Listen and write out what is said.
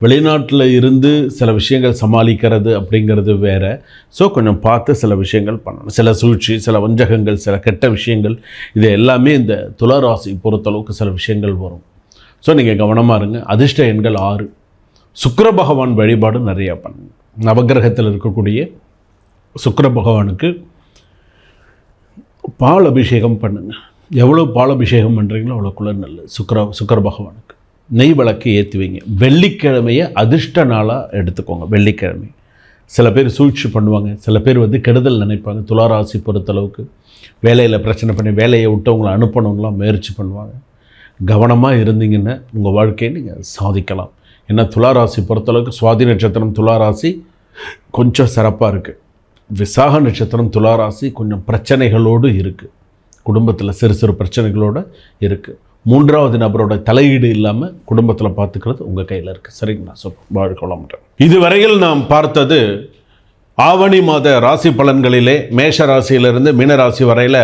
வெளிநாட்டில் இருந்து சில விஷயங்கள் சமாளிக்கிறது அப்படிங்கிறது வேறு. ஸோ கொஞ்சம் பார்த்து சில விஷயங்கள் பண்ணணும். சில சூழ்ச்சி, சில வஞ்சகங்கள், சில கெட்ட விஷயங்கள், இது எல்லாமே இந்த துளாராசி பொறுத்தளவுக்கு சில விஷயங்கள் வரும். ஸோ நீங்கள் கவனமாக இருங்க. அதிர்ஷ்ட எண்கள் 6. சுக்கிர பகவான் வழிபாடு நிறையா பண்ணுங்க. நவகிரகத்தில் இருக்கக்கூடிய சுக்கிர பகவானுக்கு பால் அபிஷேகம் பண்ணுங்கள். எவ்வளோ பால் அபிஷேகம் பண்ணுறீங்களோ அவ்வளோக்குள்ள நல்லது. சுக்கிர பகவானுக்கு நெய் விளக்கு ஏற்றி வைங்க. வெள்ளிக்கிழமையை அதிர்ஷ்ட நாளாக எடுத்துக்கோங்க. வெள்ளிக்கிழமை சில பேர் சூழ்ச்சி பண்ணுவாங்க, சில பேர் கெடுதல் நினைப்பாங்க. துளாராசி பொறுத்தளவுக்கு வேலையில் பிரச்சனை பண்ணி வேலையை விட்டு அவங்கள அனுப்பணுங்களாம் முயற்சி பண்ணுவாங்க. கவனமாக இருந்தீங்கன்னா உங்கள் வாழ்க்கையை நீங்கள் சாதிக்கலாம். ஏன்னா துளாராசி பொறுத்தளவுக்கு சுவாதி நட்சத்திரம் துளாராசி கொஞ்சம் சிறப்பாக இருக்குது. விசாக நட்சத்திரம் துளாராசி கொஞ்சம் பிரச்சனைகளோடு இருக்குது. குடும்பத்தில் சிறு சிறு பிரச்சனைகளோடு இருக்குது. மூன்றாவது நபரோட தலையீடு இல்லாமல் குடும்பத்தில் பார்த்துக்கிறது உங்கள் கையில் இருக்குது. சரிங்களா? ஸோ வாழ்க்கலாம். இதுவரையில் நாம் பார்த்தது ஆவணி மாத ராசி பலன்களிலே மேஷ ராசியிலிருந்து மீன ராசி வரையில்